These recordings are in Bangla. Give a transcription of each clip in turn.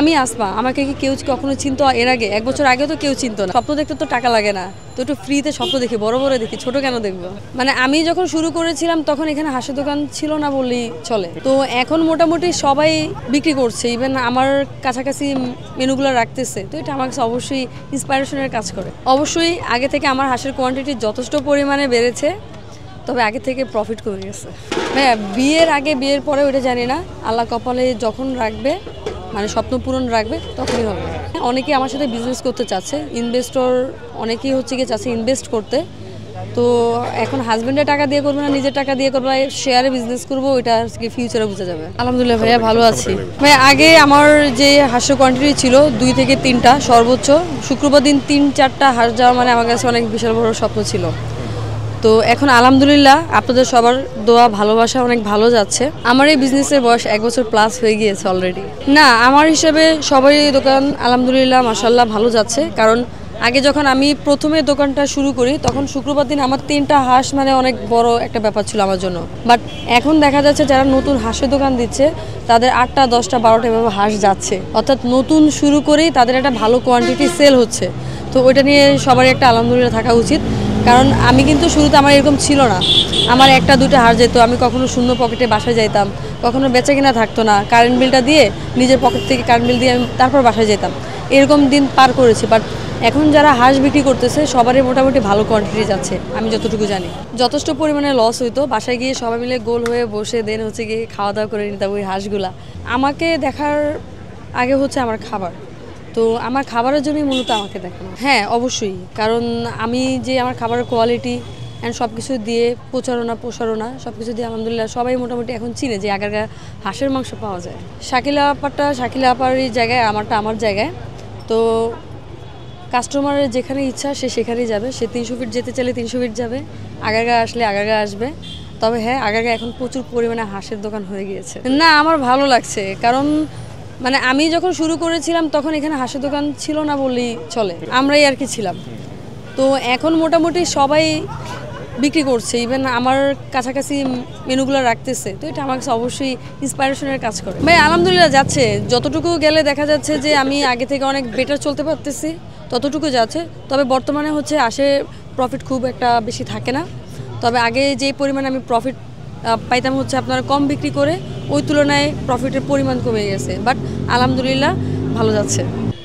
আমি আসমা, আমাকে কি কেউ কখনো চিনতো এর আগে? 1 বছর আগেও তো কেউ চিনতো না। স্বপ্ন দেখতে তো টাকা লাগে না, তো একটু ফ্রিতে স্বপ্ন দেখি, বড় বড় দেখি, ছোট কেন দেখবো? মানে আমি যখন শুরু করেছিলাম তখন এখানে হাঁসের দোকান ছিল না বললেই চলে। তো এখন মোটামুটি সবাই বিক্রি করছে, ইভেন আমার কাছাকাছি মেনুগুলো রাখতেছে। তো এটা আমার কাছে অবশ্যই ইন্সপায়ারেশনের কাজ করে। অবশ্যই আগে থেকে আমার হাঁসের কোয়ান্টিটি যথেষ্ট পরিমাণে বেড়েছে, তবে আগে থেকে প্রফিট কমে গেছে। হ্যাঁ, বিয়ের আগে বিয়ের পরে ওটা জানি না, আল্লাহ কপালে যখন রাখবে, মানে স্বপ্ন পূরণ রাখবে তখনই হবে। অনেকেই আমার সাথে বিজনেস করতে চাচ্ছে, ইনভেস্টর অনেকেই হচ্ছে গিয়ে চাচ্ছে ইনভেস্ট করতে। তো এখন হাজব্যান্ডের টাকা দিয়ে করবে না নিজের টাকা দিয়ে করবে, শেয়ারে বিজনেস করবো, ওইটা ফিউচারে বোঝা যাবে। আলহামদুলিল্লাহ ভাইয়া ভালো আছি। ভাই আগে আমার যে হাঁসের কোয়ান্টিটি ছিল 2 থেকে 3টা সর্বোচ্চ, শুক্রবার দিন 3-4টা হাঁস যাওয়া মানে আমার কাছে অনেক বিশাল বড় স্বপ্ন ছিল। তো এখন আলহামদুলিল্লাহ আপনাদের সবার দোয়া ভালোবাসা অনেক ভালো যাচ্ছে। আমার এই বিজনেসের বয়স 1 বছর প্লাস হয়ে গিয়েছে অলরেডি। না, আমার হিসেবে সবারই দোকান আলহামদুলিল্লাহ মাশাআল্লাহ ভালো যাচ্ছে। কারণ আগে যখন আমি প্রথমে দোকানটা শুরু করি তখন শুক্রবার দিন আমার 3টা হাঁস মানে অনেক বড় একটা ব্যাপার ছিল আমার জন্য। বাট এখন দেখা যাচ্ছে যারা নতুন হাঁসের দোকান দিচ্ছে তাদের 8টা 10টা 12টা এভাবে হাঁস যাচ্ছে, অর্থাৎ নতুন শুরু করেই তাদের একটা ভালো কোয়ান্টিটি সেল হচ্ছে। তো ওইটা নিয়ে সবারই একটা আলহামদুলিল্লাহ থাকা উচিত। কারণ আমি কিন্তু শুরুতে আমার এরকম ছিল না, আমার 1টা 2টা হার যেত, আমি কখনো শূন্য পকেটে বাসায় যাইতাম, কখনো বেচা কিনা থাকতো না, কারেন্ট বিলটা দিয়ে নিজের পকেট থেকে কারেন্ট বিল দিয়ে আমি তারপর বাসায় যেতাম, এরকম দিন পার করেছি। বাট এখন যারা হাঁস বিক্রি করতেছে সবারই মোটামুটি ভালো কোয়ান্টিটি যাচ্ছে, আমি যতটুকু জানি। যথেষ্ট পরিমাণে লস হইতো, বাসায় গিয়ে সবাই মিলে গোল হয়ে বসে দেন হচ্ছে গিয়ে খাওয়া দাওয়া করে নিতাম ওই হাঁসগুলা। আমাকে দেখার আগে হচ্ছে আমার খাবার, তো আমার খাবারের জন্যই মূলত আমাকে দেখানো। হ্যাঁ অবশ্যই, কারণ আমি যে আমার খাবারের কোয়ালিটি অ্যান্ড সব কিছু দিয়ে প্রচারণা সব কিছু দিয়ে আলহামদুলিল্লাহ সবাই মোটামুটি এখন চিনে যে আগেরকার হাঁসের মাংস পাওয়া যায়। শাকিলা আপারই জায়গায়, আমারটা আমার জায়গায়। তো কাস্টমারের যেখানে ইচ্ছা সে সেখানেই যাবে, সে 300 ফিট যেতে চাইলে 300 ফিট যাবে, আগারগা আসলে আগারগা আসবে। তবে হ্যাঁ, আগারগা এখন প্রচুর পরিমাণে হাঁসের দোকান হয়ে গিয়েছে। না, আমার ভালো লাগছে, কারণ মানে আমি যখন শুরু করেছিলাম তখন এখানে হাঁসের দোকান ছিল না বললেই চলে, আমরাই আর কি ছিলাম। তো এখন মোটামুটি সবাই বিক্রি করছে, ইভেন আমার কাছাকাছি মেনুগুলো রাখতেছে। তো এটা আমার কাছে অবশ্যই ইন্সপায়ারেশনের কাজ করে। ভাই আলহামদুলিল্লাহ যাচ্ছে, যতটুকু গেলে দেখা যাচ্ছে যে আমি আগে থেকে অনেক বেটার চলতে পারতেছি, ততটুকু যাচ্ছে। তবে বর্তমানে হচ্ছে প্রফিট খুব একটা বেশি থাকে না। তবে আগে যেই পরিমাণে আমি প্রফিট পাইতাম হচ্ছে আপনারা কম বিক্রি করে, ওই তুলনায় প্রফিটের পরিমাণ কমে গেছে। বাট আলহামদুলিল্লাহ ভালো যাচ্ছে।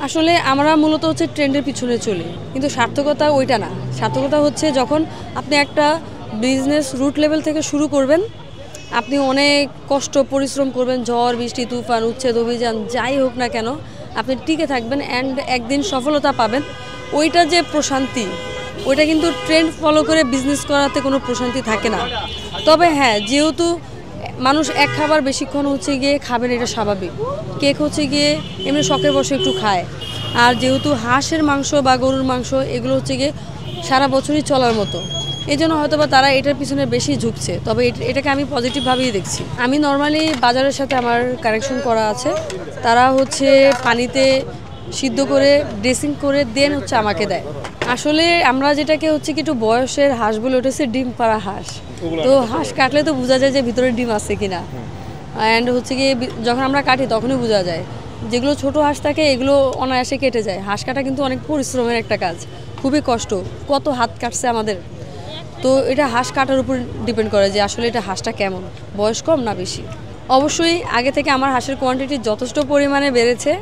আসলে আমরা মূলত হচ্ছে ট্রেন্ডের পিছনে চলি, কিন্তু সার্থকতা ওইটা না। সার্থকতা হচ্ছে যখন আপনি একটা বিজনেস রুট লেভেল থেকে শুরু করবেন, আপনি অনেক কষ্ট পরিশ্রম করবেন, ঝড় বৃষ্টি তুফান উচ্ছেদ অভিযান যাই হোক না কেন আপনি টিকে থাকবেন অ্যান্ড একদিন সফলতা পাবেন। ওইটা যে প্রশান্তি, ওইটা কিন্তু ট্রেন্ড ফলো করে বিজনেস করাতে কোনো প্রশান্তি থাকে না। তবে হ্যাঁ, যেহেতু মানুষ এক খাবার বেশিক্ষণ হচ্ছে গিয়ে খাবেন, এটা স্বাভাবিক। কেক হচ্ছে গিয়ে এমনি শখের বসে একটু খায়, আর যেহেতু হাঁসের মাংস বা গরুর মাংস এগুলো হচ্ছে গিয়ে সারা বছরই চলার মতো, এই জন্য হয়তো বা তারা এটার পিছনে বেশি ঝুঁকছে। তবে এটাকে আমি পজিটিভভাবেই দেখছি। আমি নর্মালি বাজারের সাথে আমার কানেকশন করা আছে, তারা হচ্ছে পানিতে সিদ্ধ করে ড্রেসিং করে দেন হচ্ছে আমাকে দেয়। আসলে আমরা যেটাকে হচ্ছে কি একটু বয়সের হাঁস বলে, ওটা হচ্ছে ডিম পাড়া হাঁস। তো হাঁস কাটলে তো বোঝা যায় যে ভিতরে ডিম আছে কিনা, অ্যান্ড হচ্ছে গিয়ে যখন আমরা কাটি তখনই বোঝা যায়। যেগুলো ছোট হাঁস থাকে এগুলো অনায়াসে কেটে যায়। হাঁস কাটা কিন্তু অনেক পরিশ্রমের একটা কাজ, খুবই কষ্ট, কত হাত কাটছে আমাদের। তো এটা হাঁস কাটার উপর ডিপেন্ড করে যে আসলে এটা হাঁসটা কেমন, বয়স কম না বেশি। অবশ্যই আগে থেকে আমার হাঁসের কোয়ান্টিটি যথেষ্ট পরিমাণে বেড়েছে,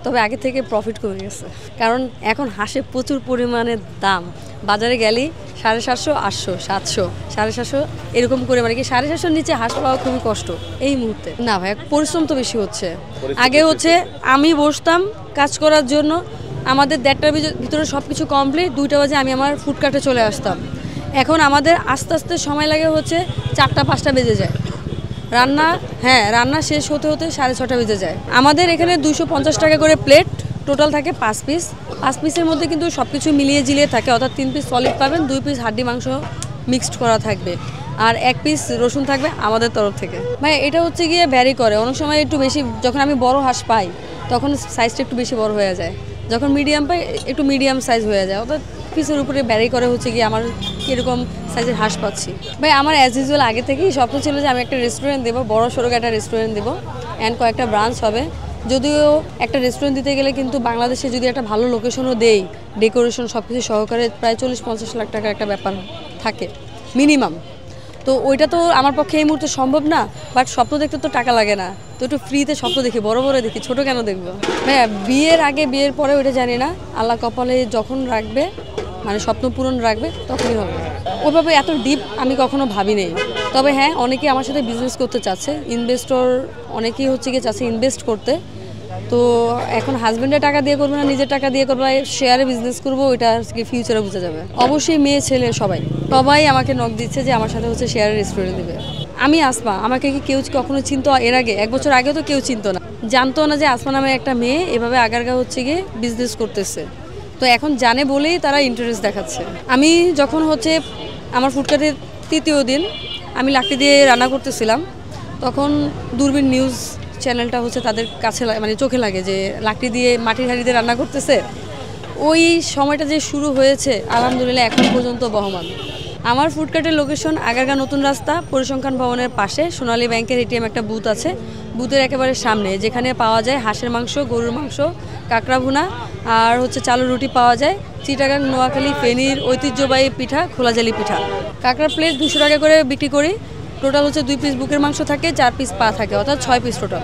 তবে আগে থেকে প্রফিট কমে গেছে। কারণ এখন হাঁসে প্রচুর পরিমাণে দাম, বাজারে গেলেই 750, 800, 700, 750 এরকম করে, মানে কি 750 নিচে হাঁস পাওয়া খুবই কষ্ট এই মুহূর্তে। না ভাই, পরিশ্রম তো বেশি হচ্ছে। আগে হচ্ছে আমি বসতাম কাজ করার জন্য, আমাদের 1:30টার ভিতরে সব কিছু কমপ্লিট, 2টা বাজে আমি আমার ফুডকার্টে চলে আসতাম। এখন আমাদের আস্তে আস্তে সময় লাগে হচ্ছে 4টা 5টা বেজে যায়। রান্না শেষ হতে হতে 6:30 বেজে যায়। আমাদের এখানে 250 টাকা করে প্লেট, টোটাল থাকে 5 পিস। 5 পিসের মধ্যে কিন্তু সব কিছু মিলিয়ে জিলিয়ে থাকে, অর্থাৎ 3 পিস সলিড পাবেন, 2 পিস হাড্ডি মাংস মিক্সড করা থাকবে, আর 1 পিস রসুন থাকবে আমাদের তরফ থেকে। ভাই এটা হচ্ছে গিয়ে ভ্যারি করে, অনেক সময় একটু বেশি, যখন আমি বড় হাঁস পাই তখন সাইজটা একটু বেশি বড় হয়ে যায়, যখন মিডিয়াম পাই একটু মিডিয়াম সাইজ হয়ে যায়, অর্থাৎ পিসের উপরে ভ্যারি করে হচ্ছে গিয়ে আমার কীরকম সাইজের হাঁস পাচ্ছি। ভাই আমার অ্যাজ ইউজুয়াল আগে থেকেই স্বপ্ন ছিল যে আমি একটা রেস্টুরেন্ট দেবো, বড় সড়ো একটা রেস্টুরেন্ট দেবো, অ্যান্ড কয়েকটা ব্রাঞ্চ হবে। যদিও একটা রেস্টুরেন্ট দিতে গেলে কিন্তু বাংলাদেশে যদি একটা ভালো লোকেশনও দেই, ডেকোরেশন সব কিছু সহকারে প্রায় 40-50 লাখ টাকার একটা ব্যাপার থাকে মিনিমাম। তো ওইটা তো আমার পক্ষে এই মুহূর্তে সম্ভব না, বাট স্বপ্ন দেখতে তো টাকা লাগে না, তো একটু ফ্রিতে স্বপ্ন দেখি, বড় বড় দেখি, ছোট কেন দেখবো? হ্যাঁ, বিয়ের আগে বিয়ের পরে ওইটা জানি না, আল্লাহ কপালে যখন রাখবে, মানে স্বপ্ন পূরণ রাখবে তখনই হবে। ওইভাবে এত ডিপ আমি কখনো ভাবি নেই। তবে হ্যাঁ, অনেকেই আমার সাথে বিজনেস করতে চাচ্ছে, ইনভেস্টর অনেকেই হচ্ছে গিয়ে চাচ্ছে ইনভেস্ট করতে। তো এখন হাজব্যান্ডের টাকা দিয়ে করবো না নিজের টাকা দিয়ে করবো, শেয়ারে বিজনেস করবো, ওইটা আজকে ফিউচারে বোঝা যাবে। অবশ্যই মেয়ে ছেলে সবাই সবাই আমাকে নক দিচ্ছে যে আমার সাথে হচ্ছে শেয়ারের রেস্টুরেন্ট দেবে। আমি আসমা, আমাকে কি কেউ কখনো চিনতো? এর আগে 1 বছর আগেও তো কেউ চিনতো না, জানতো না যে আসমা নামে একটা মেয়ে এভাবে আগারগা হচ্ছে গিয়ে বিজনেস করতেছে। তো এখন জানে বলেই তারা ইন্টারেস্ট দেখাচ্ছে। আমি যখন হচ্ছে আমার ফুডকার্টের 3য় দিন আমি লাকড়ি দিয়ে রান্না করতেছিলাম, তখন দূরবীন নিউজ চ্যানেলটা হচ্ছে তাদের কাছে মানে চোখে লাগে যে লাকড়ি দিয়ে মাটির হাঁড়িতে রান্না করতেছে। ওই সময়টা যে শুরু হয়েছে আলহামদুলিল্লাহ এখন পর্যন্ত বহমান। আমার ফুডকার্টের লোকেশন আগারগা নতুন রাস্তা, পরিসংখ্যান ভবনের পাশে সোনালী ব্যাংকের এটিএম একটা বুথ আছে, বুথের একেবারে সামনে, যেখানে পাওয়া যায় হাঁসের মাংস, গরুর মাংস, কাঁকড়া ভুনা আর হচ্ছে চালু রুটি পাওয়া যায়, চিটাগাং, নোয়াখালী, ফেনীর ঐতিহ্যবাহী পিঠা খোলাজালি পিঠা। কাঁকড়ার প্লেট 200 টাকা করে বিক্রি করি। টোটাল হচ্ছে 2 পিস বুকের মাংস থাকে, 4 পিস পা থাকে, অর্থাৎ 6 পিস টোটাল।